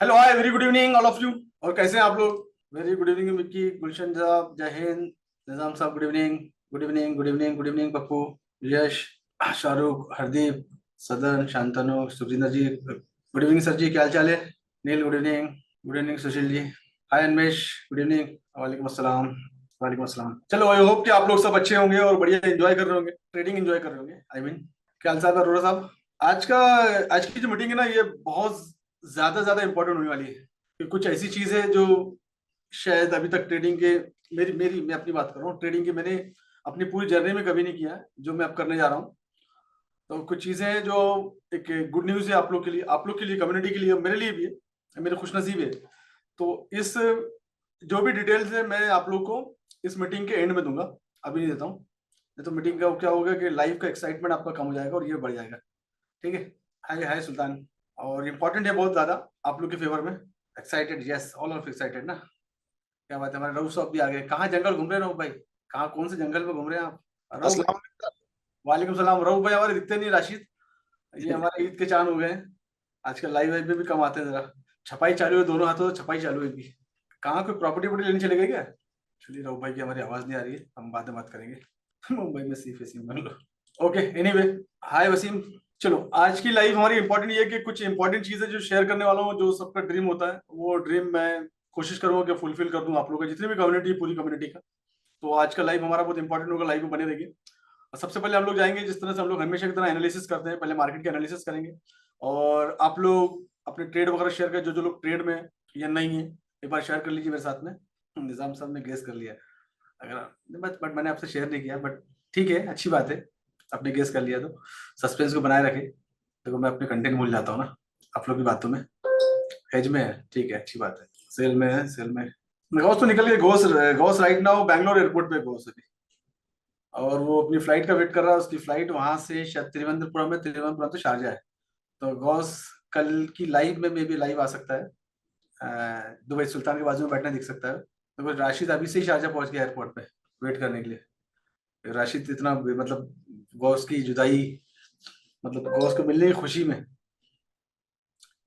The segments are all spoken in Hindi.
Hello, hi, very good evening all of you. और कैसे हैं आप लोग? Very good evening Mickey, Gulshan साहब, जय हिंद। निजाम साहब, good evening. Good evening, good evening, good evening Pappu, Yash, Shahrukh, Hardeep, Sadan, Shantanu, Sukhjinder ji, good evening sir ji, क्या हाल चाल है? Neel, good evening. Good evening Sushil ji. Hi Anvesh, good evening. वालेकुम अस्सलाम। वालेकुम अस्सलाम। चलो, आई होप कि आप लोग सब अच्छे होंगे और बढ़िया एंजॉय कर रहे होंगे, ट्रेडिंग एंजॉय कर रहे होंगे, आई मीन। क्या हाल चाल है अरोड़ा साहब? आज का आज की जो मीटिंग है ना, ये बहुत ज्यादा ज्यादा इंपॉर्टेंट होने वाली है कि कुछ ऐसी चीज है जो शायद अभी तक ट्रेडिंग के, मेरी मेरी मैं अपनी बात कर रहा हूँ, ट्रेडिंग की मैंने अपनी पूरी जर्नी में कभी नहीं किया है, जो मैं अब करने जा रहा हूँ। तो कुछ चीजें हैं जो एक गुड न्यूज है आप लोग के लिए, आप लोग के लिए, कम्युनिटी के लिए, मेरे लिए भी है, मेरे खुशनसीब है। तो इस जो भी डिटेल्स है मैं आप लोग को इस मीटिंग के एंड में दूंगा, अभी नहीं देता हूँ। नहीं तो मीटिंग का क्या होगा कि लाइव का एक्साइटमेंट आपका कम हो जाएगा और ये बढ़ जाएगा। ठीक है। हाय हाय सुल्तान। और इम्पोर्टेंट है बहुत ज्यादा आप लोग के फेवर में। Excited, yes, all of excited ना। क्या बात है, हमारे रऊफ साहब भी आ गए। कहाँ जंगल घूम रहे हैं रऊफ भाई? कहाँ, कौन से जंगल में घूम रहे हैं आप रऊफ भाई? अस्सलाम वालेकुम सलाम। रऊफ भाई हमारे दिखते नहीं, राशिद। ये हमारे ईद के चांद हो गए हैं। आजकल लाइव वाइव में भी कम आते हैं जरा। छपाई चालू है, दोनों हाथों से छपाई चालू है भी। कहाँ कोई प्रॉपर्टी वॉपर्टी लेने चले गए क्या? चलिए रऊफ भाई की हमारी आवाज नहीं आ रही है, हम बाद में बात करेंगे। मुंबई में सी फेसिंग बन लो। Okay, anyway. हाय वसीम। चलो, आज की लाइव हमारी इंपॉर्टेंट ये है कि कुछ इंपॉर्टेंट चीजें जो शेयर करने वाला हूँ, जो सबका ड्रीम होता है, वो ड्रीम मैं कोशिश करूंगा कि फुलफिल कर दूं आप लोगों का, जितनी भी कम्युनिटी, पूरी कम्युनिटी का। तो आज का लाइव हमारा बहुत इंपॉर्टेंट होगा, लाइव में बने रहिए। और सबसे पहले हम लोग जाएंगे, जिस तरह से हम लोग हमेशा की तरह एनालिसिस करते हैं, पहले मार्केट के एनालिसिस करेंगे। और आप लोग अपने ट्रेड वगैरह शेयर करें, जो जो लोग ट्रेड में है या नहीं है, एक बार शेयर कर लीजिए मेरे साथ में। निजाम साहब ने गेस कर लिया। अगर बट मैंने आपसे शेयर नहीं किया, बट ठीक है, अच्छी बात है। आपने गेस कर लिया तो सस्पेंस को बनाए रखे। देखो, मैं अपने कंटेंट भूल जाता हूँ ना आप लोग की बातों में। हेज में है, ठीक है, अच्छी बात है। सेल में है, सेल में। घोष तो निकल गए, Ghosh. Ghosh right now Bangalore airport पे घोष अभी। और वो अपनी फ्लाइट का वेट कर रहा है, उसकी फ्लाइट वहां से शायद तिरुवनंतपुरम में, तिरुवनंतपुरम से शारजा है। तो घोष कल की लाइव में मे भी लाइव आ सकता है। दुबई सुल्तान के बाजू में बैठना दिख सकता है। तो राशिद अभी से ही शारजा पहुंच गया एयरपोर्ट पे, वेट करने के लिए। राशिद इतना मतलब गौस की जुदाई, मतलब गौस को मिलने की खुशी में।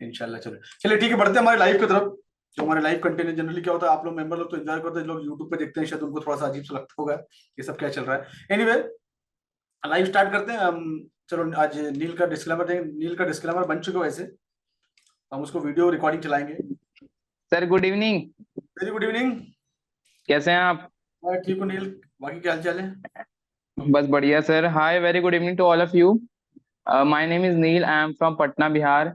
इंशाल्लाह। चलो चलिए, ठीक है, बढ़ते हैं हमारे लाइव की तरफ। जो हमारे लाइव कंटेंट है, जनरली क्या होता है, आप लोग मेंबर लोग तो एंजॉय करते हैं, लोग यूट्यूब पे देखते हैं, शायद उनको थोड़ा सा अजीब सा लगता होगा ये सब क्या चल रहा है। एनीवे, लाइव स्टार्ट करते हैं हम। चलो, आज नील का डिस्क्लेमर देंगे। नील का डिस्क्लेमर बन चुका है वैसे, हम उसको वीडियो रिकॉर्डिंग चलाएंगे। Sir, good evening. Very good evening. कैसे हैं आप? मैं ठीक हूँ नील। बाकी क्या हाल चाल है? बस बढ़िया sir. Hi, very good evening to all of you. My name is Neel, I am from Patna, Bihar.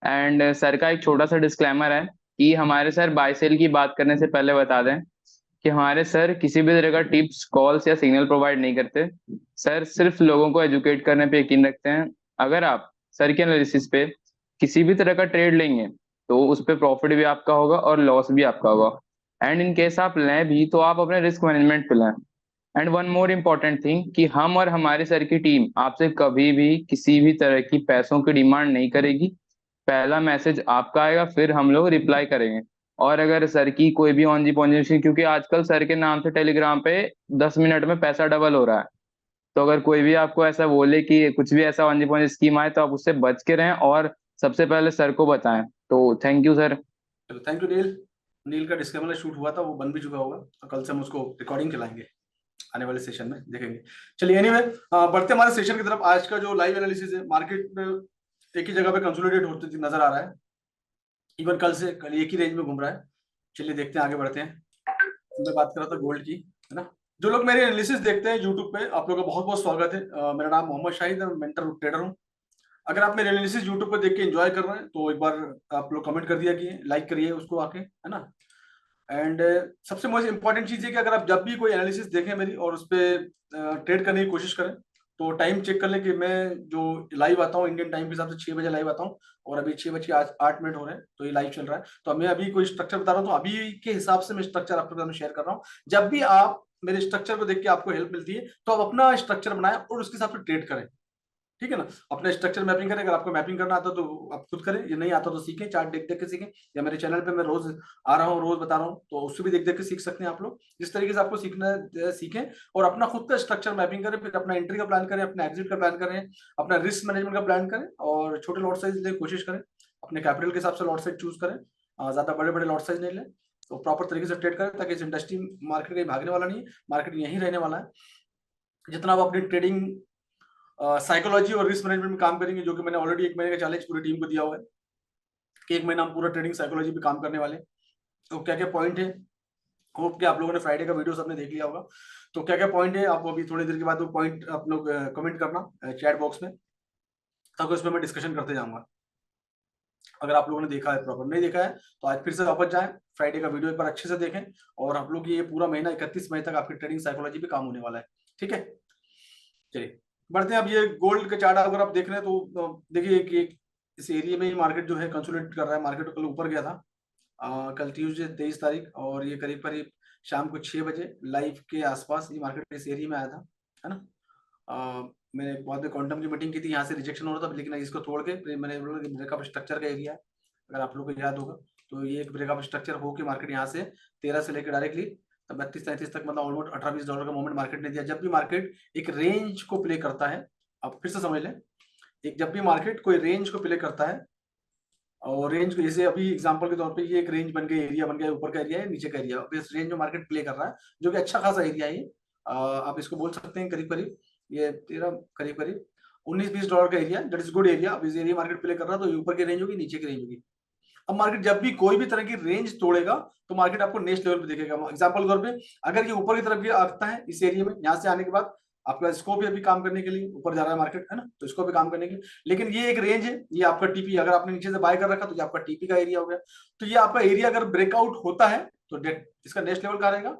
And sir का एक छोटा सा डिस्क्लेमर है कि हमारे सर बाय सेल की बात करने से पहले बता दें कि हमारे सर किसी भी तरह का टिप्स, कॉल्स या सिग्नल प्रोवाइड नहीं करते। सर सिर्फ लोगों को एजुकेट करने पे यकीन रखते हैं। अगर आप सर के एनालिसिस पे किसी भी तरह का ट्रेड लेंगे तो उस पे प्रॉफिट भी आपका होगा और लॉस भी आपका होगा। एंड इन केस आप लें भी तो आप अपने रिस्क मैनेजमेंट पे लें। And one more important thing कि हम और हमारे सर की टीम आपसे कभी भी किसी भी तरह की पैसों की डिमांड नहीं करेगी। पहला मैसेज आपका आएगा, फिर हम लोग रिप्लाई करेंगे। और अगर सर की कोई भी ऑन जी पॉजिशन, क्योंकि आजकल सर के नाम से टेलीग्राम पे 10 मिनट में पैसा डबल हो रहा है, तो अगर कोई भी आपको ऐसा बोले कि कुछ भी ऐसा ऑन जी पॉजिशन स्कीम आए तो आप उससे बच के रहें और सबसे पहले सर को बताएं। तो थैंक यू सर। चलो, थैंक यू नील। नील का डिस्क्लेमर शूट हुआ था, वो बन भी चुका होगा, तो कल से हम उसको रिकॉर्डिंग चलाएंगे, आने वाले सेशन में देखेंगे। चलिए, एनीवे, बढ़ते हमारे सेशन की तरफ। आज का जो लाइव एनालिसिस है, मार्केट एक ही जगह पे कंसोलिडेट होते नजर आ रहा है। इवन कल से, कल एक ही रेंज में घूम रहा है। चलिए देखते हैं, आगे बढ़ते हैं। मैं बात कर रहा था गोल्ड की, है ना। जो लोग मेरे एनालिसिस देखते हैं यूट्यूब पे, आप लोगों का बहुत बहुत स्वागत है। मेरा नाम मोहम्मद शाहिद है, मैं मेंटर ट्रेडर हूँ। अगर आप मेरे एनालिसिस यूट्यूब पर देख के एंजॉय कर रहे हैं तो एक बार आप लोग कमेंट कर दिया कि लाइक करिए उसको आके, है ना। एंड सबसे मोस्ट इंपॉर्टेंट चीज है कि अगर आप जब भी कोई एनालिसिस देखें मेरी और उस पर ट्रेड करने की कोशिश करें, तो टाइम चेक कर लें कि मैं जो लाइव आता हूँ इंडियन टाइम के हिसाब से 6 बजे लाइव आता हूँ। और अभी 6 बज के 8 मिनट हो रहे हैं, तो ये लाइव चल रहा है। तो मैं अभी कोई स्ट्रक्चर बता रहा हूँ, तो अभी के हिसाब से मैं स्ट्रक्चर आपके सामने शेयर कर रहा हूँ। जब भी आप मेरे स्ट्रक्चर को देख के आपको हेल्प मिलती है, तो आप अपना स्ट्रक्चर बनाएं और उसके हिसाब से ट्रेड करें। ठीक है ना। अपना स्ट्रक्चर मैपिंग करें। अगर आपको मैपिंग करना आता है तो आप खुद करें, ये नहीं आता तो सीखें, चार्ट देख देख के सीखें। या मेरे चैनल पे मैं रोज आ रहा हूँ, रोज बता रहा हूँ, तो उससे भी देख देख के सीख सकते हैं आप लोग। जिस तरीके से आपको सीखना है सीखें। और अपना खुद का स्ट्रक्चर मैपिंग करें, फिर अपना एंट्री का प्लान करें, अपना एग्जिट का प्लान करें, अपना रिस्क मैनेजमेंट का प्लान करें, और छोटे लॉट साइज लेने की कोशिश करें। अपने कैपिटल के हिसाब से लॉट साइज चूज करें, ज्यादा बड़े बड़े लॉट साइज नहीं लें, तो प्रॉपर तरीके से ट्रेड करें, ताकि इस इंडस्ट्री मार्केट कहीं भागने वाला नहीं है, मार्केट यहीं रहने वाला है। जितना आप अपनी ट्रेडिंग साइकोलॉजी और रिस्क मैनेजमेंट में काम करेंगे, जो कि मैंने ऑलरेडी 1 महीने का चैलेंज पूरी टीम को दिया हुआ है कि 1 महीना हम पूरा ट्रेडिंग साइकोलॉजी पे काम करने वाले हैं। तो क्या क्या पॉइंट है, होप कि आप लोगों ने फ्राइडे का वीडियो सबने देख लिया होगा। तो क्या क्या पॉइंट है, आप अभी थोड़ी देर के बाद वो पॉइंट आप लोग कमेंट करना चैट बॉक्स में, ताकि उस पर मैं डिस्कशन करते जाऊंगा। अगर आप लोगों ने देखा है, प्रॉपर नहीं देखा है, तो आज फिर से वापस जाएं, फ्राइडे का वीडियो एक बार अच्छे से देखें, और आप लोग ये पूरा महीना 31 मई तक आपकी ट्रेडिंग साइकोलॉजी पे काम होने वाला है। ठीक है, चलिए बढ़ते हैं। अब ये गोल्ड का चार्ट अगर आप देख रहे हैं तो देखिए कि इस एरिया में ही मार्केट जो है कंसोलिडेट कर रहा है। मार्केट कल ऊपर गया था, कल ट्यूसडे 23 तारीख, और ये करीब करीब शाम को 6 बजे लाइव के आसपास ये मार्केट इस एरिया में आया था, है ना। मैंने बाद में क्वांटम की मीटिंग की थी, यहाँ से रिजेक्शन हो रहा था, लेकिन इसको तोड़ के मैंने ब्रेकअप स्ट्रक्चर का एरिया है, अगर आप लोगों को याद होगा, तो ये एक ब्रेकअप स्ट्रक्चर हो के मार्केट यहाँ से 13 से लेकर डायरेक्टली 32-33 तक, मतलब ऑलमोस्ट 18-20 डॉलर का मूवमेंट मार्केट ने दिया। जब भी मार्केट एक रेंज को प्ले करता है, आप फिर से समझ लें, एक जब भी मार्केट कोई रेंज को प्ले करता है, और रेंज को जैसे अभी एग्जांपल के तौर पे ये एक रेंज बन गई, एरिया बन गया, ऊपर का एरिया है, नीचे का एरिया, इस रेंज में मार्केट प्ले कर रहा है, जो कि अच्छा खासा एरिया है। आप इसको बोल सकते हैं करीब करीब ये 13 करीब करीब 19-20 डॉलर का area, that is good area. अब इस एरिया मार्केट प्ले कर रहा है, तो ये ऊपर की रेंज होगी, नीचे की रेंज होगी। अब मार्केट जब भी कोई भी तरह की रेंज तोड़ेगा, तो मार्केट आपको नेक्स्ट लेवल पे दिखेगा। एग्जांपल के तौर पे अगर ये ऊपर की तरफ भी आता है इस एरिया में, यहाँ से आने के बाद आपका स्कोप है अभी काम करने के लिए, ऊपर जा रहा है मार्केट, है ना, तो इसको भी काम करने के लिए। लेकिन ये एक रेंज है, ये आपका टीपी, अगर आपने नीचे से बाय कर रखा तो ये आपका टीपी का एरिया हो गया। तो ये आपका एरिया अगर ब्रेकआउट होता है तो इसका नेक्स्ट लेवल कहाँ रहेगा,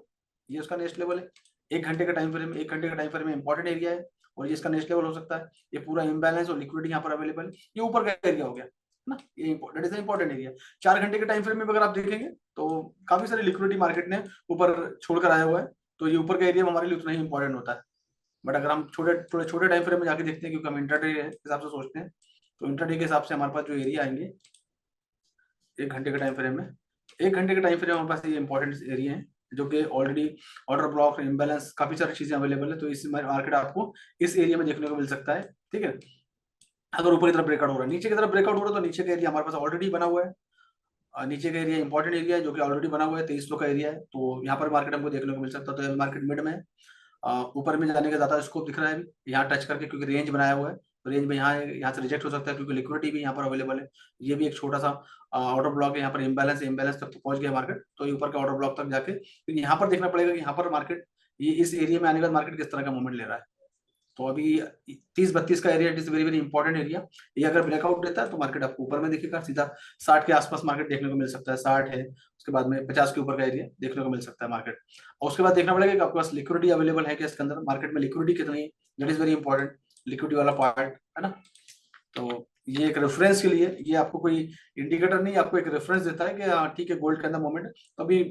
ये उसका नेक्स्ट लेवल है। 1 घंटे का टाइम फ्रेम, 1 घंटे का टाइम फ्रेम में इंपॉर्टेंट एरिया है, और ये इसका नेक्स्ट लेवल हो सकता है। ये पूरा इम्बैलेंस और लिक्विडिटी यहाँ पर अवेलेबल है, ये ऊपर का एरिया हो गया ना, ये इंपॉर्टेंट इज इंपॉर्टेंट एरिया। 4 घंटे के टाइम फ्रेम में अगर आप देखेंगे तो काफी सारी लिक्विडिटी मार्केट ने ऊपर छोड़कर आया हुआ है, तो ये ऊपर का एरिया हमारे लिए उतना ही इंपॉर्टेंट होता है। बट अगर हम थोड़े छोटे टाइम फ्रेम में जाके देखते हैं, क्योंकि हम इंट्राडे के हिसाब से सोचते हैं, तो इंट्राडे के हिसाब से हमारे पास जो एरिया आएंगे 1 घंटे के टाइम फ्रेम में, 1 घंटे के टाइम फ्रेम हमारे पास ये इंपॉर्टेंट एरिया है, जो कि ऑलरेडी ऑर्डर ब्लॉक, इम्बैलेंस, काफी सारी चीजें अवेलेबल है। तो इस मार्केट आपको इस एरिया में देखने को मिल सकता है। ठीक है, अगर ऊपर की तरफ ब्रेकआउट हो रहा है, नीचे की तरफ ब्रेकआउट हो रहा है, तो नीचे का एरिया हमारे पास ऑलरेडी बना हुआ है। नीचे का एरिया इंपॉर्टेंट एरिया है, जो कि ऑलरेडी बना हुआ है, 2300 का एरिया है, तो यहाँ पर मार्केट हमको देखने को मिल सकता है। तो अभी मार्केट मिड में है, ऊपर में जाने का ज्यादा स्कोप दिख रहा है अभी यहाँ टच करके, क्योंकि रेंज बनाया हुआ है, तो रेंज में यहाँ से रिजेक्ट हो सकता है, क्योंकि लिक्विडिटी भी यहाँ पर अवेलेबल है। ये भी एक छोटा सा ऑर्डर ब्लॉक है, यहाँ पर इम्बैलेंस तक तो पहुंच गया मार्केट, तो ऊपर के ऑर्डर ब्लॉक तक जाके, तो यहाँ पर देखना पड़ेगा कि यहाँ पर मार्केट ये इस एरिया में आने के बाद मार्केट किस तरह का मूवमेंट ले रहा है। तो अभी 30-32 का area is very very important area. ये अगर ब्रेकआउट देता है तो मार्केट आपको ऊपर में दिखेगा, सीधा 60 के आसपास मार्केट देखने को मिल सकता है, 60 है, उसके बाद में 50 के ऊपर का एरिया देखने को मिल सकता है मार्केट। और उसके बाद देखना पड़ेगा कि आपके पास लिक्विडिटी अवेलेबल है क्या, इसके अंदर मार्केट में लिक्विडिटी कितनी है, that is very important, liquidity वाला पार्ट, है ना। तो ये एक रेफरेंस के लिए, ये आपको कोई इंडिकेटर नहीं, आपको एक रेफरेंस देता है कि हाँ ठीक है, गोल्ड के अंदर मोमेंट। तो अभी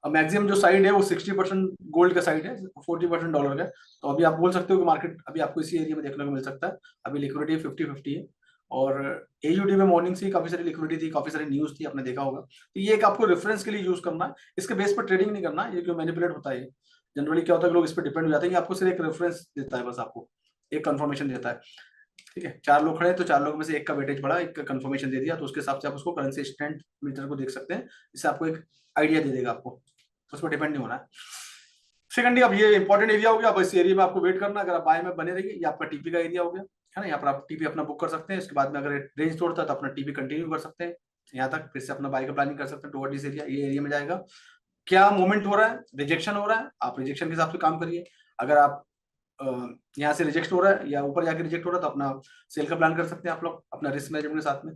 मैक्सिमम जो साइड है वो 60% गोल्ड का साइड है, 40% डॉलर का। तो अभी आप बोल सकते हो कि मार्केट अभी आपको इसी एरिया में देखने को मिल सकता है। अभी लिक्विडिटी 50-50 है, और एयूडी में मॉर्निंग से काफी सारी लिक्विडिटी थी, काफी सारी न्यूज थी, आपने देखा होगा। तो ये एक आपको रेफरेंस के लिए यूज करना है, इसके बेस पर ट्रेडिंग नहीं करना, ये क्यों मैनिपुलेट होता है। जनरली क्या होता है, लोग इस पर डिपेंड हो जाते हैं, आपको सिर्फ एक रेफरेंस देता है, बस आपको एक कंफर्मेशन देता है। ठीक है, 4 लोग खड़े हैं, तो 4 लोगों में से एक का वेटेज बढ़ा, एक का कंफर्मेशन दे दिया, तो उसके हिसाब से आप उसको करेंसी स्टैंड मीटर को देख सकते हैं, इससे आपको एक आइडिया दे देगा, आपको उस पर डिपेंड नहीं होना है। सेकंडली, अब ये इंपॉर्टेंट एरिया हो गया, अब इस एरिया में आपको वेट करना, अगर आप बाय में बने रहिए, ये आपका टीपी का एरिया हो गया, है ना। यहाँ पर आप टीपी अपना बुक कर सकते हैं, इसके बाद में अगर रेंज तोड़ता है तो अपना टीपी कंटिन्यू कर सकते हैं, यहाँ तक फिर से अपना बाय का प्लानिंग कर सकते हैं टुवर्ड दिस एरिया, ये एरिया में जाएगा। क्या मूवमेंट हो रहा है, रिजेक्शन हो रहा है, आप रिजेक्शन के हिसाब से काम करिए। अगर आप यहाँ से रिजेक्ट हो रहा है या ऊपर जाके रिजेक्ट हो रहा है, तो अपना सेल का प्लान कर सकते हैं आप लोग अपना रिस्क मैनेजमेंट के साथ में।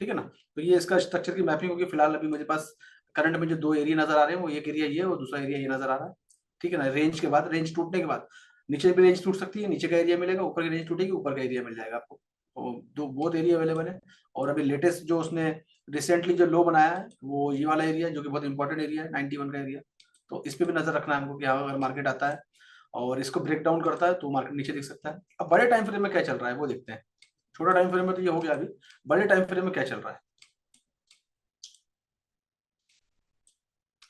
ठीक है ना, तो ये इसका स्ट्रक्चर की मैपिंग होगी। फिलहाल अभी मेरे पास करंट में जो 2 एरिया नजर आ रहे हैं, वो एक एरिया ये और दूसरा एरिया ये नजर आ रहा है। ठीक है ना, रेंज के बाद, रेंज टूटने के बाद नीचे भी रेंज टूट सकती है, नीचे का एरिया मिलेगा, ऊपर की रेंज टूटेगी, ऊपर का एरिया मिल जाएगा आपको। तो दो बहुत एरिया अवेलेबल है। और अभी लेटेस्ट जो उसने रिसेंटली जो लो बनाया है, वो ये वाला एरिया, जो कि बहुत इंपॉर्टेंट एरिया है, 91 का एरिया। तो इस पे भी नजर रखना है हमको कि हाँ, अगर मार्केट आता है और इसको ब्रेक डाउन करता है तो मार्केट नीचे दिख सकता है। अब बड़े टाइम फ्रेम में क्या चल रहा है वो देखते हैं। छोटा टाइम फ्रेम में तो ये हो गया, अभी बड़े टाइम फ्रेम में क्या चल रहा है।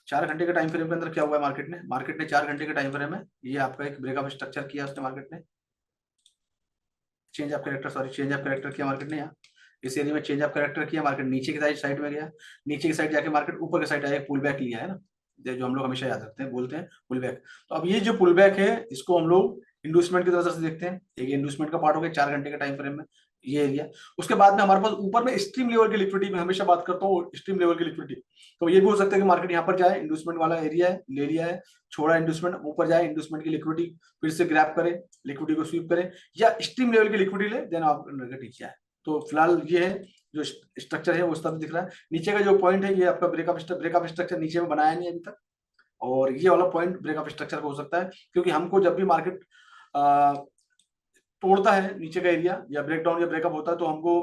4 घंटे के टाइम फ्रेम के अंदर क्या हुआ है, मार्केट ने 4 घंटे के टाइम फ्रेम में ये आपका एक ब्रेकअप स्ट्रक्चर किया उसने, मार्केट ने चेंज ऑफ कैरेक्टर किया मार्केट ने यहाँ। इस एरिया में चेंज ऑफ कैरेक्टर किया, मार्केट नीचे की साइड में गया, नीचे की साइड जाके मार्केट ऊपर की साइड आया, पुल बैक लिया है ना, जो हम लोग हमेशा याद रखते हैं, बोलते हैं पुल बैक। तो अब ये जो पुल बैक है इसको हम लोग इंडोसमेंट की तरफ से देखते हैं। एक इंडोसमेंट का पार्ट हो गया 4 घंटे के टाइम फ्रेम में ये एरिया। उसके बाद में हमारे पास ऊपर में स्ट्रीम लेवल की लिक्विडिटी, में हमेशा बात करता हूँ स्ट्रीम लेवल की लिक्विडिटी। तो ये भी हो सकता है कि मार्केट यहाँ पर जाए, इंडोसमेंट वाला एरिया है, ले लिया है, छोड़ा इंडोसमेंट, ऊपर जाए, इंडोसमेंट की लिक्विडिटी फिर से ग्रैप करे, लिक्विडिटी को स्वीप करे, या स्ट्रीम लेवल की लिक्विडिटी ले, देन आप नीचे आए। तो फिलहाल ये है जो स्ट्रक्चर है वो उस तरह दिख रहा है। नीचे का जो पॉइंट है ये आपका ब्रेकअप स्ट्रक्चर नीचे में बनाया नहीं अभी तक, और ये वाला पॉइंट ब्रेकअप स्ट्रक्चर का हो सकता है, क्योंकि हमको जब भी मार्केट तोड़ता है नीचे का एरिया या ब्रेकडाउन या ब्रेकअप होता है, तो हमको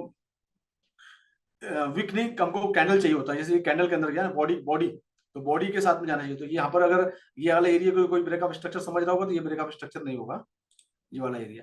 वीक नहीं, हमको कैंडल चाहिए होता है। जैसे कैंडल के अंदर गया ना बॉडी बॉडी, तो बॉडी के साथ में जाना चाहिए। तो यहाँ पर अगर ये वाला एरिया कोई ब्रेकअप स्ट्रक्चर समझ रहा होगा तो ये ब्रेकअप स्ट्रक्चर नहीं होगा ये वाला एरिया,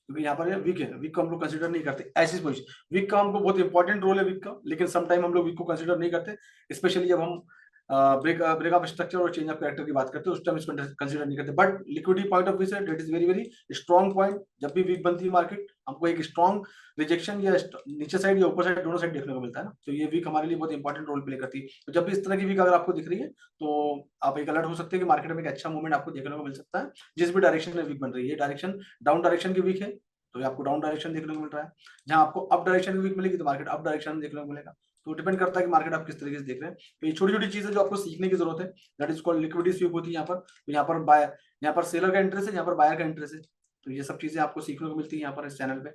क्योंकि यहाँ पर वीक है, वीक को हम लोग कंसिडर नहीं करते ऐसी पोजिशन। वीक का हमको बहुत इंपॉर्टेंट रोल है वीक का, लेकिन समटाइम हम लोग वीक को कंसिडर नहीं करते, स्पेशली जब हम ब्रेकअप स्ट्रक्चर और चेंज ऑफ कैरेक्टर की बात करते हैं, उस टाइम इसको कंसिडर नहीं करते। But liquidity point of view say that is very very strong point. जब भी वीक बनती है मार्केट, हमको एक स्ट्रॉन्ग रिजेक्शन या नीचे साइड या ऊपर साइड दोनों साइड देखने को मिलता है ना, तो ये वीक हमारे लिए बहुत इंपॉर्टेंट रोल प्ले करती है। तो जब भी इस तरह की वीक अगर आपको दिख रही है तो आप एक अलर्ट हो सकते हैं कि मार्केट में एक अच्छा मूवमेंट आपको देखने को मिल सकता है। जिस भी डायरेक्शन में वीक बन रही है, डायरेक्शन डाउन डायरेक्शन की वीक है तो आपको डाउन डायरेक्शन देखने को मिल रहा है, जहां आपको अप डायरेक्शन की वीक मिलेगी तो मार्केट अप डायरेक्शन देखने को मिलेगा। तो डिपेंड करता है कि मार्केट आप किस तरीके से देख रहे हैं। तो ये छोटी छोटी चीजें जो आपको सीखने की जरूरत है, that is called liquidity SVEEP होती है यहाँ पर। तो यहाँ पर सेलर का इंटरेस्ट है, यहाँ पर बायर का इंटरेस्ट है, तो ये सब चीजें आपको सीखने को मिलती है यहाँ पर इस चैनल पे।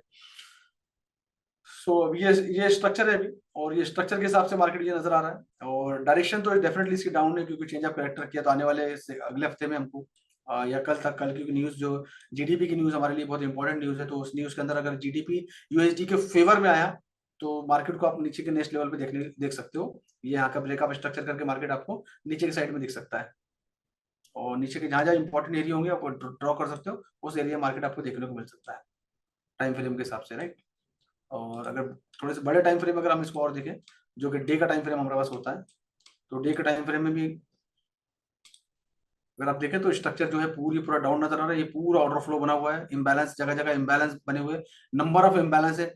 सो अब ये स्ट्रक्चर है अभी, और ये स्ट्रक्चर के हिसाब से मार्केट ये नजर आ रहा है, और डायरेक्शन तो डेफिनेटली इसकी डाउन है, क्योंकि चेंज ऑफ कैरेक्टर किया। तो आने वाले अगले हफ्ते में हमको या कल तक, कल की न्यूज जो जीडीपी की न्यूज हमारे लिए बहुत इंपॉर्टेंट न्यूज है, तो उस न्यूज के अंदर अगर जीडीपी यूएसडी के फेवर में आया तो मार्केट को आप नीचे के नेक्स्ट लेवल पे देख सकते हो। ये यहाँ का ब्रेकअप स्ट्रक्चर करके मार्केट आपको नीचे की साइड में दिख सकता है, और नीचे के जहां जहां इंपॉर्टेंट एरिया होंगे आप ड्रॉ कर सकते हो, उस एरिया मार्केट आपको देखने को मिल सकता है टाइम फ्रेम के हिसाब से, राइट। और अगर थोड़े से बड़े टाइम फ्रेम अगर हम इसको और देखें, जो कि डे का टाइम फ्रेम हमारे पास होता है, तो डे के टाइम फ्रेम में भी अगर आप देखें तो स्ट्रक्चर जो है पूरा डाउन नजर आ रहा है। ये पूरा ऑर्डर फ्लो बना हुआ है, इम्बैलेंस, जगह जगह इम्बैलेंस बने हुए, नंबर ऑफ इम्बैलेंस है,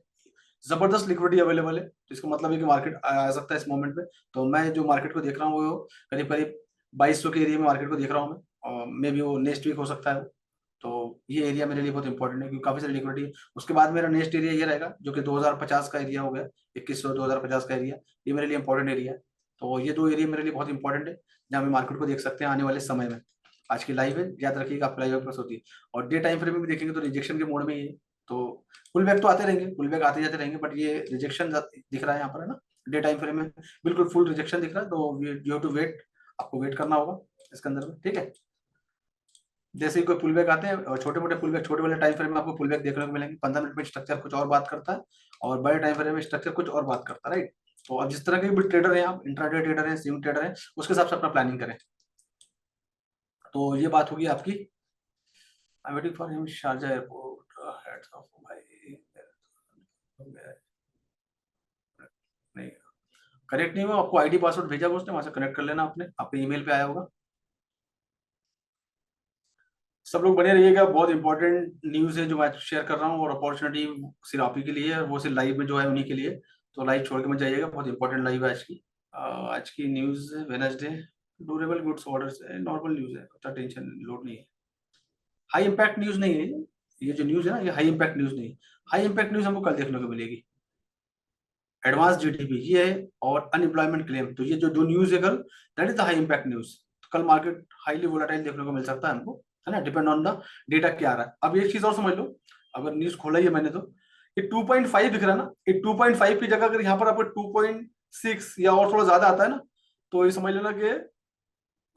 जबरदस्त लिक्विडिटी अवेलेबल है। तो इसका मतलब है कि मार्केट आ सकता है इस मोमेंट पे। तो मैं जो मार्केट को देख रहा हूँ वो करीब करीब 2200 के एरिया में मार्केट को देख रहा हूँ मैं, और मे बी वो नेक्स्ट वीक हो सकता है। तो ये एरिया मेरे लिए बहुत इंपॉर्टेंट है, क्योंकि काफी सारी लिक्विडिटी। उसके बाद मेरा नेक्स्ट एरिया ये रहेगा जो कि 2050 का एरिया हो गया, 2100 2050 का एरिया, ये मेरे लिए इंपॉर्टेंट एरिया है। तो ये दो एरिया मेरे लिए बहुत इंपॉर्टेंट है, जहाँ हम मार्केट को देख सकते हैं आने वाले समय में। आज की लाइव है, याद रखिएगा, आप लाइव प्लस होती है। और डे टाइम फ्रेम में भी देखेंगे तो रिजेक्शन के मोड में ये, तो पुल बैक तो आते रहेंगे, पुल बैक आते जाते रहेंगे, बट ये रिजेक्शन दिख रहा है यहाँ पर, है ना, डे टाइम फ्रेम में बिल्कुल फुल रिजेक्शन दिख रहा है। तो यू हैव टू वेट, आपको वेट करना होगा इसके अंदर में, ठीक है। जैसे ही कोई पुल बैक आते हैं, और छोटे मोटे पुल बैक, छोटे वाले टाइम फ्रेम में आपको पुल बैक देखने को मिलेंगे। 15 मिनट में स्ट्रक्चर कुछ और बात करता है, और बड़े टाइम फ्रेम में स्ट्रक्चर कुछ और बात करता है, राइट। तो अब जिस तरह के भी ट्रेडर हैं आप, इंट्राडे ट्रेडर हैं, स्विंग ट्रेडर हैं, उसके हिसाब से अपना प्लानिंग करें। तो ये बात होगी आपकी। आई waiting for him Sharjah airport, heads of भाई, नहीं कनेक्ट नहीं हुआ। आपको आईडी पासवर्ड भेजा हुआ उसने, वहां से कनेक्ट कर लेना, आपने आपके ईमेल पे आया होगा। सब लोग बने रहिएगा, बहुत इंपॉर्टेंट न्यूज है जो मैं शेयर कर रहा हूँ, और अपॉर्चुनिटी सिर्फ आप ही के लिए है, वो सिर्फ लाइव में जो है उन्हीं के लिए। तो लाइव छोड़ के मत जाइएगा, बहुत इंपॉर्टेंट लाइव है आज की। आज की news Wednesday, durable goods orders, normal news है, अच्छा टेंशन लोड नहीं है, हाई इम्पैक्ट न्यूज नहीं है। ये जो न्यूज है ना, ये हाई इम्पैक्ट न्यूज नहीं है। हाई इम्पैक्ट न्यूज हमको कल देखने को मिलेगी, एडवांस जीडीपी ये है, और अनएम्प्लॉयमेंट क्लेम। तो ये जो दो न्यूज है कल, that is the high impact news. कल मार्केट हाईली वोलेटाइल देखने को मिल सकता है हमको, है ना, डिपेंड ऑन द डेटा क्या आ रहा है। अब एक चीज और समझ लो, अगर न्यूज खोला ही है मैंने, तो ये 2.5 दिख रहा है ना, ये 2.5 की जगह अगर यहाँ पर आपको 2.6 या और थोड़ा ज्यादा आता है ना, तो ये समझ लेना कि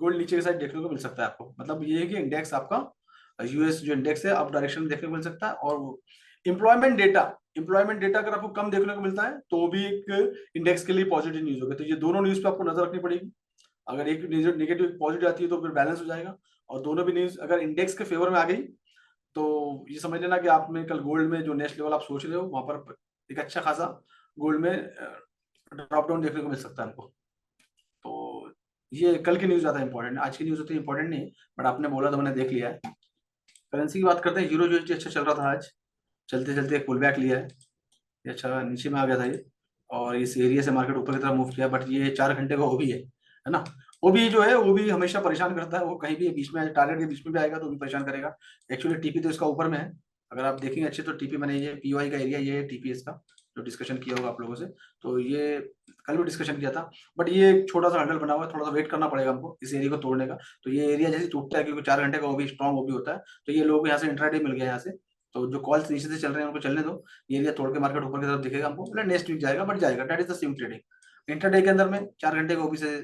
गोल्ड नीचे की साइड देखने को मिल सकता है आपको। मतलब ये है कि इंडेक्स आपका, यूएस जो इंडेक्स है, अप डायरेक्शन में देखने को मिल सकता है। और इंप्लॉयमेंट डेटा अगर आपको कम देखने को मिलता है तो भी एक इंडेक्स के लिए पॉजिटिव न्यूज होगी। तो ये दोनों न्यूज पे आपको नजर रखनी पड़ेगी। अगर एक नेगेटिव पॉजिटिव आती है तो फिर बैलेंस हो जाएगा, और दोनों भी न्यूज अगर इंडेक्स के फेवर में आ गई तो ये समझ लेना कि आप में कल गोल्ड में जो नेक्स्ट लेवल आप सोच रहे हो, वहां पर एक अच्छा खासा गोल्ड में ड्रॉप डाउन देखने को मिल सकता है हमको। तो ये कल की न्यूज ज्यादा इंपॉर्टेंट है, आज की न्यूज उतनी इंपॉर्टेंट नहीं है, बट आपने बोला तो मैंने देख लिया है। करेंसी की बात करते हैं। यूरो यूएसडी अच्छा चल रहा था, आज चलते चलते एक पुल बैक लिया है, ये अच्छा नीचे में आ गया था ये, और इस एरिया से मार्केट ऊपर की तरफ मूव किया, बट ये 4 घंटे का ओबी है ना। ओबी जो है वो भी हमेशा परेशान करता है, वो कहीं भी बीच में टारगेट के बीच में भी आएगा तो भी परेशान करेगा। एक्चुअली टीपी तो इसका ऊपर में है, अगर आप देखेंगे अच्छे तो टीपी मैंने ये पीओआई का एरिया, ये है टीपी इसका, जो डिस्कशन किया होगा आप लोगों से, तो ये कल भी डिस्कशन किया था। बट ये एक छोटा सा हंडल बना हुआ है, थोड़ा सा वेट करना पड़ेगा हमको इस एरिया को तोड़ने का। तो ये एरिया जैसे टूटता है, क्योंकि 4 घंटे का ओबी स्ट्रॉन्ग ओबी होता है, तो ये लोग यहाँ से इंट्राडे मिल गया यहाँ से, तो जो कॉल्स नीचे से चल रहे हैं उनको चलने दो। ये एरिया तोड़ के मार्केट ऊपर की तरफ दिखेगा हमको, मतलब नेक्स्ट वीक जाएगा, बट जाएगा, that is the swing trading. Intraday के अंदर में 4 घंटे का ओबी से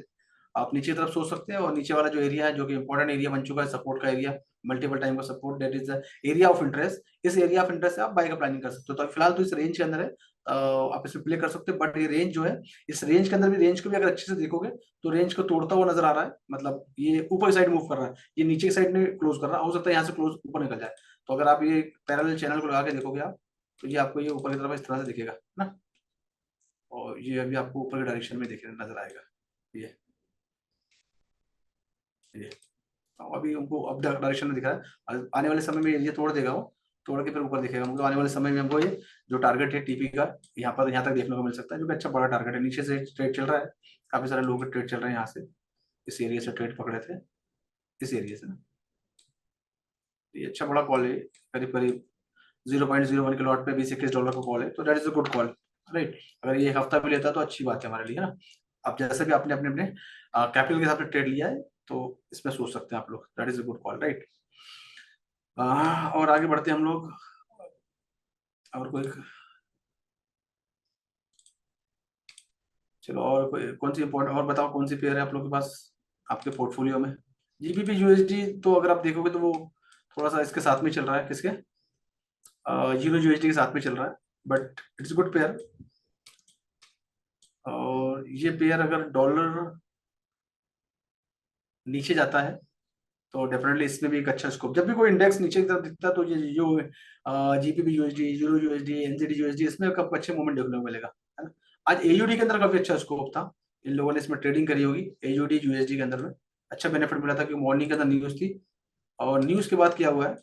आप नीचे की तरफ सोच सकते हैं, और नीचे वाला जो एरिया है जो कि इंपॉर्टेंट एरिया बन चुका है, सपोर्ट का एरिया, मल्टीपल टाइम का support, that is the area of interest. इस एरिया ऑफ इंटरेस्ट से आप बाय का प्लानिंग कर सकते हो। तो फिलहाल तो इस रेंज के अंदर है, आप इसमें प्ले कर सकते हो, बट ये रेंज जो है, इस रेंज के अंदर भी, रेंज को भी अगर अच्छे से देखोगे तो रेंज को तोड़ता हुआ नजर आ रहा है, मतलब ये ऊपर साइड मूव कर रहा है, ये नीचे की साइड में क्लोज कर रहा है, हो सकता है यहाँ से क्लोज ऊपर निकल जाए। तो अगर आप ये पैरेलल चैनल को लगा के देखोगे आप, तो ये आपको ये ऊपर की तरफ इस तरह से दिखेगा ना, और ये अभी आपको ऊपर के डायरेक्शन में दिखने नजर आएगा, ये ये तो अभी हमको अब डायरेक्शन में दिख रहा है, आने वाले समय में ये तोड़ देगा, वो तोड़ के फिर ऊपर दिखेगा हमको। आने वाले समय में हमको ये जो टारगेट है टीपी का, यहाँ पर यहाँ तक देखने को मिल सकता है, जो कि अच्छा बड़ा टारगेट है। नीचे से ट्रेड चल रहा है, काफी सारे लोग ट्रेड चल रहे हैं यहाँ से, इस एरिया से ट्रेड पकड़े थे, इस एरिया से ना। ये अच्छा बड़ा कॉल है, करीब करीब 0.01 के लॉट पे $20-21 का कॉल है, तो that is a good call, right. अगर ये एक हफ्ता भी लेता है तो अच्छी बात है हमारे लिए, है ना। अब जैसे भी आपने अपने अपने कैपिटल के हिसाब से ट्रेड लिया है, तो इसमें सोच सकते हैं आप लोग, that is a good call, right. और आगे बढ़ते हैं हम लोग, और कोई, चलो और कोई कौन सी इंपॉर्टेंट, और बताओ कौन सी पेयर है आप लोग के पास आपके पोर्टफोलियो में। जीबीपी यूएसडी तो अगर आप देखोगे तो वो थोड़ा सा इसके साथ में चल रहा है, किसके, जीरो यूएसडी के साथ में चल रहा है, बट इट्स गुड पेयर। और ये पेयर अगर डॉलर नीचे जाता है तो डेफिनेटली इसमें भी एक अच्छा स्कोप, जब भी कोई इंडेक्स नीचे की तरफ दिखता है तो ये जो GBP USD, euro USD, NZD USD, इसमें काफी अच्छे मूवमेंट देखने को मिलेगा, है ना। आज एयूडी के अंदर काफी अच्छा स्कोप था, इन लोगों ने इसमें ट्रेडिंग करी होगी एयूडी यूएसडी के अंदर में, अच्छा बेनिफिट मिला था कि मॉर्निंग के अंदर न्यूज थी। और न्यूज के बाद क्या हुआ है,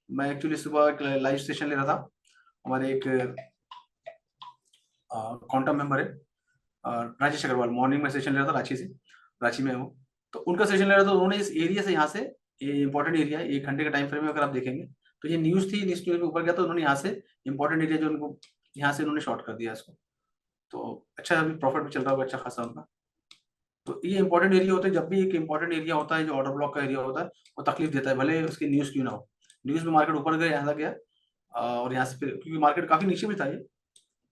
मैं एक्चुअली सुबह एक लाइव सेशन ले रहा था, हमारे एक क्वांटम मेंबर है राजेश अग्रवाल, मॉर्निंग में सेशन ले रहा था रांची से, रांची में हूँ, तो उनका सेशन ले रहा था। उन्होंने इस एरिया से, यहाँ से, ये इंपॉर्टेंट एरिया है, 1 घंटे का टाइम फ्रेम में अगर आप देखेंगे तो ये न्यूज थी, न्यूज के ऊपर गया तो उन्होंने यहाँ से इंपॉर्टेंट एरिया जो उनको, यहाँ से उन्होंने शॉर्ट कर दिया इसको, तो अच्छा अभी प्रॉफिट भी चल रहा होगा अच्छा खासा उनका। तो ये इंपॉर्टेंट एरिया होता है, जब भी एक इंपॉर्टेंट एरिया होता है जो ऑर्डर ब्लॉक का एरिया होता है, वो तकलीफ देता है, भले उसकी न्यूज क्यों ना हो। न्यूज में मार्केट ऊपर गया, यहाँ तक गया, और यहाँ से फिर क्योंकि मार्केट काफी नीचे भी था ये,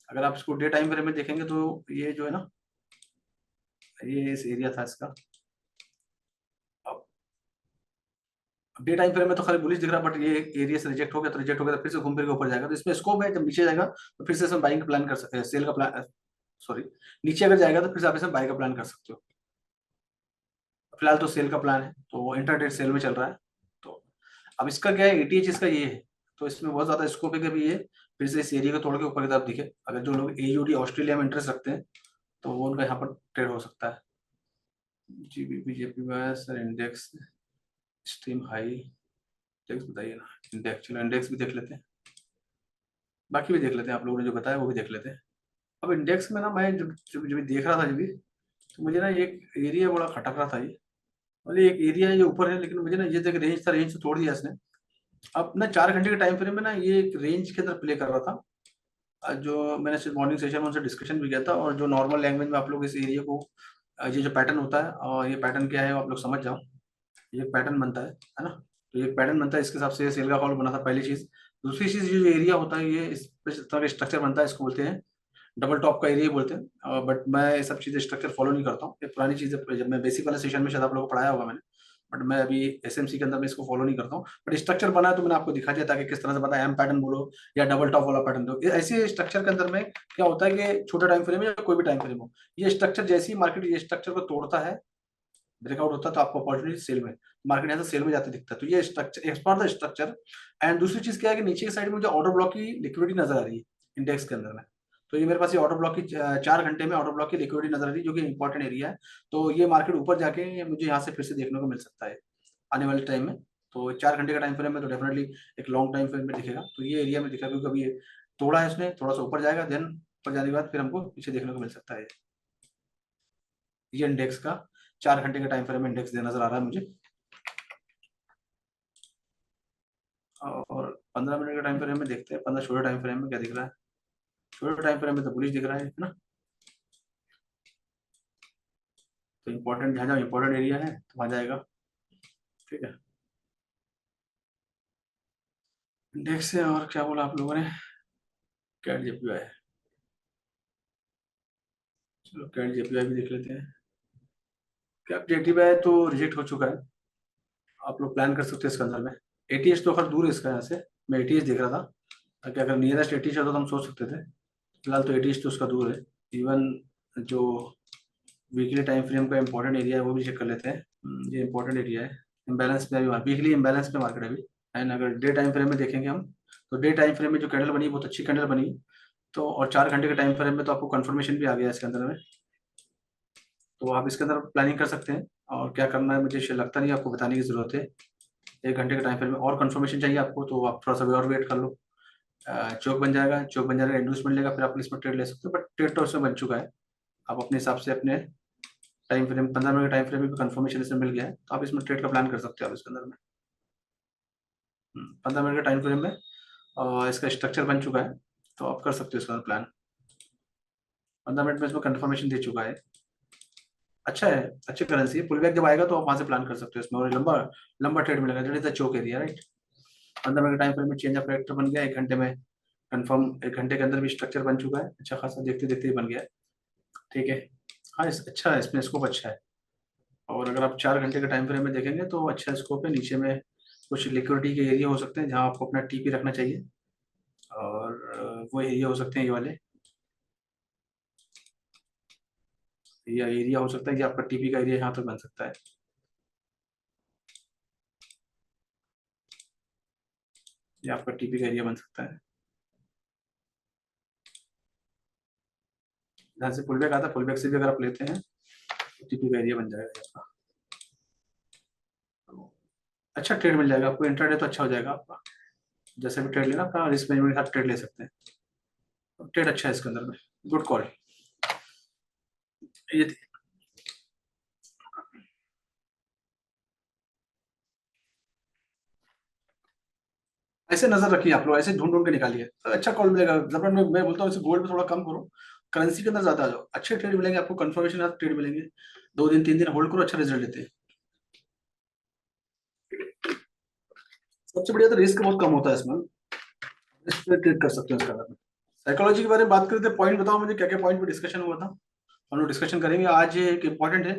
अगर आप इसको डे टाइम फ्रेम में देखेंगे तो ये जो है ना, ये इस एरिया था इसका, डे टाइम फ्रेम में तो खाली बुलिश दिख रहा है, बट ये एरिया से रिजेक्ट हो गया, तो रिजेक्ट हो गया तो फिर से घूम फिर के ऊपर जाएगा, तो इसमें स्कोप है, जब नीचे जाएगा तो फिर से इसमें बाइंग का प्लान कर सकते हैं, सेल का प्लान, सॉरी, नीचे अगर जाएगा तो फिर से आप इसमें बाय का प्लान कर सकते हो। फिलहाल तो सेल का प्लान है, तो वो इंटरडेट सेल में चल रहा है। तो अब इसका क्या है, एटीएच इसका ये है, तो इसमें बहुत ज्यादा स्कोप है कि भी ये फिर से इस एरिया को तोड़ के ऊपर की तरफ दिखे। अगर जो लोग एयूडी ऑस्ट्रेलिया में इंटरेस्ट रखते हैं तो वो उनका यहाँ पर ट्रेड हो सकता है। GBP JPY sir, index stream high, index बताइए ना, इंडेक्स, चलो इंडेक्स भी देख लेते हैं, बाकी भी देख लेते हैं, आप लोगों ने जो बताया वो भी देख लेते हैं। अब इंडेक्स में ना मैं जब जब जब देख रहा था जब भी, तो मुझे ना एक एरिया बड़ा खटक रहा था ये, मतलब एक एरिया है ये ऊपर है, लेकिन मुझे ना ये देख रेंज था, रेंज से तोड़ दिया इसने। अब ना 4 घंटे के टाइम फ्रेम में ना ये एक रेंज के अंदर प्ले कर रहा था, जो मैंने मॉर्निंग सेशन में उनसे डिस्कशन भी किया था, और जो नॉर्मल लैंग्वेज में आप लोग इस एरिया को, ये जो पैटर्न होता है, और ये पैटर्न क्या है वो आप लोग समझ जाओ, ये पैटर्न बनता है ना। तो ये पैटर्न बनता है, इसके हिसाब से सेल का कॉल बना था, पहली चीज। दूसरी चीज, ये जो एरिया होता है, ये इस तरह का स्ट्रक्चर बनता है, इसको बोलते हैं डबल टॉप का एरिया बोलते हैं, बट मैं ये सब चीजें स्ट्रक्चर फॉलो नहीं करता हूँ, ये पुरानी चीजें, जब मैं बेसिक वाले सेशन में शायद आप लोगों को पढ़ाया होगा मैंने, बट मैं अभी एसएमसी के अंदर में इसको फॉलो नहीं करता हूँ। बट स्ट्रक्चर बना है तो मैंने आपको दिखा दिया ताकि किस तरह से बना, एम पैटर्न बोलो या डबल टॉप वाला पैटर्न दो, ऐसे स्ट्रक्चर के अंदर में क्या होता है कि छोटा टाइम फ्रेम या कोई भी टाइम फ्रेम हो, ये स्ट्रक्चर जैसे ही मार्केट ये स्ट्रक्चर को तोड़ता है, ब्रेकआउट होता है, तो आपको अपॉर्चुनिटी सेल में, मार्केट यहाँ से सेल में जाते दिखता है, तो ये structure expert the structure. And दूसरी चीज क्या है कि नीचे की साइड में मुझे ऑर्डर ब्लॉक की लिक्विडिटी नजर आ रही है इंडेक्स के अंदर में, तो ये मेरे पास ये ऑर्डर ब्लॉक की 4 घंटे में ऑर्डर ब्लॉक की लिक्विडिटी नजर आ रही है, जो कि इंपॉर्टेंट एरिया है। तो ये मार्केट ऊपर जाके मुझे यहाँ से फिर से देखने को मिल सकता है आने वाले टाइम में। तो 4 घंटे का टाइम फ्रेम में तो डेफिनेटली एक लॉन्ग टाइम फ्रेम में दिखेगा, तो ये एरिया में दिखा, क्योंकि अभी तोड़ा है उसने, थोड़ा सा ऊपर जाएगा, देन ऊपर जाने के बाद फिर हमको पीछे देखने को मिल सकता है। ये इंडेक्स का 4 घंटे का टाइम फ्रेम इंडेक्स दे नजर आ रहा है मुझे, और 15 मिनट का टाइम फ्रेम में देखते हैं, 15 छोटे टाइम फ्रेम में क्या दिख रहा है। छोटे टाइम फ्रेम में तो बुलिश दिख रहा है ना। तो इम्पोर्टेंट, जहाँ जहाँ इम्पोर्टेंट एरिया है तो वहाँ जाएगा, ठीक है। इंडेक्स से और क्या बोला आप लोगों ने, कैट जेपीवाई, चलो कैट जेपीवाई भी देख लेते हैं। कैट जेपीवाई तो रिजेक्ट हो चुका है, आप लोग प्लान कर सकते हैं इसके अंदर में। एटीएस तो खैर दूर है इसका, यहाँ से मैं एटीएस देख रहा था, ताकि अगर नियरेस्ट एटीएस होता तो हम सोच सकते थे। फिलहाल तो एटीएस तो उसका दूर है। इवन जो वीकली टाइम फ्रेम का इंपॉर्टेंट एरिया है वो भी चेक कर लेते हैं। ये इंपॉर्टेंट एरिया है, इम्बैलेंस पे अभी, वीकली इम्बैलेंस पे मार्केट अभी। एंड अगर डे टाइम फ्रेम में देखेंगे हम, तो डे टाइम फ्रेम में जो कैंडल बनी बहुत अच्छी कैंडल बनी। तो और 4 घंटे के टाइम फ्रेम में तो आपको कंफर्मेशन भी आ गया इसके अंदर में, तो आप इसके अंदर प्लानिंग कर सकते हैं। और क्या करना है मुझे लगता नहीं आपको बताने की जरूरत है। 1 घंटे के टाइम फ्रेम में और कंफर्मेशन चाहिए आपको तो आप थोड़ा सा और वेट कर लो। चौक बन जाएगा, चौक बन जाएगा, इंड्यूसमेंट लेगा, फिर आप इसमें ट्रेड ले सकते हो, बट ट्रेड तो उसमें बन चुका है। आप अपने हिसाब से अपने टाइम फ्रेम, 15 मिनट के टाइम फ्रेम में भी कंफर्मेशन इसमें मिल गया है, तो आप इसमें ट्रेड का प्लान कर सकते हो आप इसके अंदर में। 15 मिनट के टाइम फ्रेम में इसका स्ट्रक्चर बन चुका है, तो आप कर सकते हो इसका प्लान। 15 मिनट में इसमें कंफर्मेशन दे चुका है, अच्छा है, अच्छी करेंसी है। पुल बैक जब आएगा तो आप वहां से प्लान कर सकते हो इसमें, और लंबा लंबा ट्रेड मिलेगा। That is the choke area, right. 15 minute के टाइम फ्रेम में चेंज ऑफ कैरेक्टर बन गया, 1 घंटे में कंफर्म, 1 घंटे के अंदर भी स्ट्रक्चर बन चुका है, अच्छा खासा देखते देखते ही बन गया है, ठीक है। हाँ अच्छा है, इसमें स्कोप अच्छा है। और अगर आप 4 घंटे के टाइम फ्रेम में देखेंगे तो अच्छा स्कोप है। नीचे में कुछ लिक्विडिटी के एरिया हो सकते हैं जहाँ आपको अपना टीपी रखना चाहिए, और वो एरिया हो सकते हैं ये वाले, या एरिया हो सकता है कि आपका टीपी का एरिया यहाँ तक बन सकता है। ये आपका टीपी का एरिया बन सकता है। जहाँ से पुल बैक आता है, पुल बैक से भी अगर आप लेते हैं तो टीपी का एरिया बन जाएगा आपका। तो अच्छा ट्रेड मिल जाएगा आपको, इंट्राडे तो अच्छा हो जाएगा आपका। जैसे भी ट्रेड लेना, अपना रिस्क मैनेजमेंट के साथ ट्रेड ले सकते हैं। ट्रेड अच्छा है इसके अंदर में, गुड कॉल। ये ऐसे नजर रखिए आप लोग, ऐसे ढूंढ ढूंढ के निकालिए, तो अच्छा कॉल मिलेगा। जब मैं बोलता हूँ गोल्ड पे थोड़ा कम करो, करेंसी के अंदर ज्यादा आ जाओ, अच्छे ट्रेड मिलेंगे आपको, कंफर्मेशन ट्रेड मिलेंगे। 2 दिन 3 दिन होल्ड करो, अच्छा रिजल्ट देते हैं। सबसे बढ़िया तो रिस्क बहुत कम होता है इसमें, रिस्क पे ट्रेड कर सकते हो इसका। साइकोलॉजी के बारे में बात करते हैं, पॉइंट बताओ मुझे क्या क्या पॉइंट पे डिस्कशन हुआ था। हम लोग डिस्कशन करेंगे आज, एक इंपॉर्टेंट है।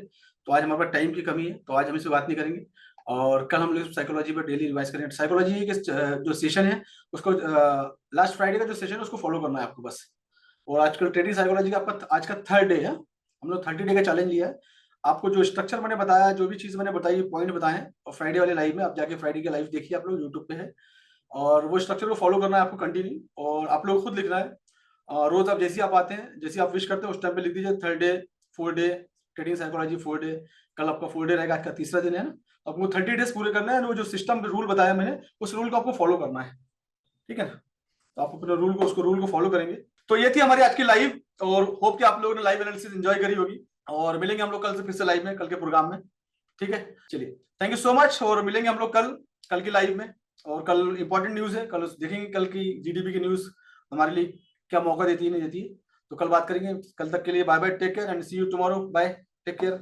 तो आज हमारे पास टाइम की कमी है, तो आज हम इस पे बात नहीं करेंगे। और कल हम लोग साइकोलॉजी पर डेली रिवाइज करेंगे। साइकोलॉजी के जो सेशन है उसको, लास्ट फ्राइडे का जो सेशन है उसको फॉलो करना है आपको बस। और आजकल ट्रेडिंग साइकोलॉजी का आपका आज का 3rd डे है। हम लोग 30 डे का चैलेंज लिया है। आपको जो स्ट्रक्चर मैंने बताया, जो भी चीज मैंने बताई, पॉइंट बताए हैं, और फ्राइडे वाले लाइव में आप जाके फ्राइडे के लाइव देखिए, आप लोग यूट्यूब पे है। और वो स्ट्रक्चर को फॉलो करना है आपको कंटिन्यू, और आप लोग खुद लिखना है। रोज आप जैसे आप आते हैं, जैसे आप विश करते हैं उस टाइम पे लिख दीजिए 3rd day, 4th day, trading psychology 4th day. कल आपका 4th डे रहेगा, आज का तीसरा दिन है ना। आपको 30 डेज पूरे करना है, वो जो सिस्टम रूल बताया मैंने, उस रूल को आपको फॉलो करना है, ठीक है ना। तो आप अपने रूल को फॉलो करेंगे। तो ये थी हमारी आज की लाइव, और होप कि आप लोगों ने लाइव एनालिसिस एंजॉय करी होगी। और मिलेंगे हम लोग कल से फिर से लाइव में, कल के प्रोग्राम में, ठीक है। चलिए, थैंक यू सो मच, और मिलेंगे हम लोग कल, कल की लाइव में। और कल इंपॉर्टेंट न्यूज है, कल देखेंगे कल की जीडीपी की न्यूज हमारे लिए क्या मौका देती है नहीं देती है। तो कल बात करेंगे। कल तक के लिए bye bye, take care and see you tomorrow, bye, take care.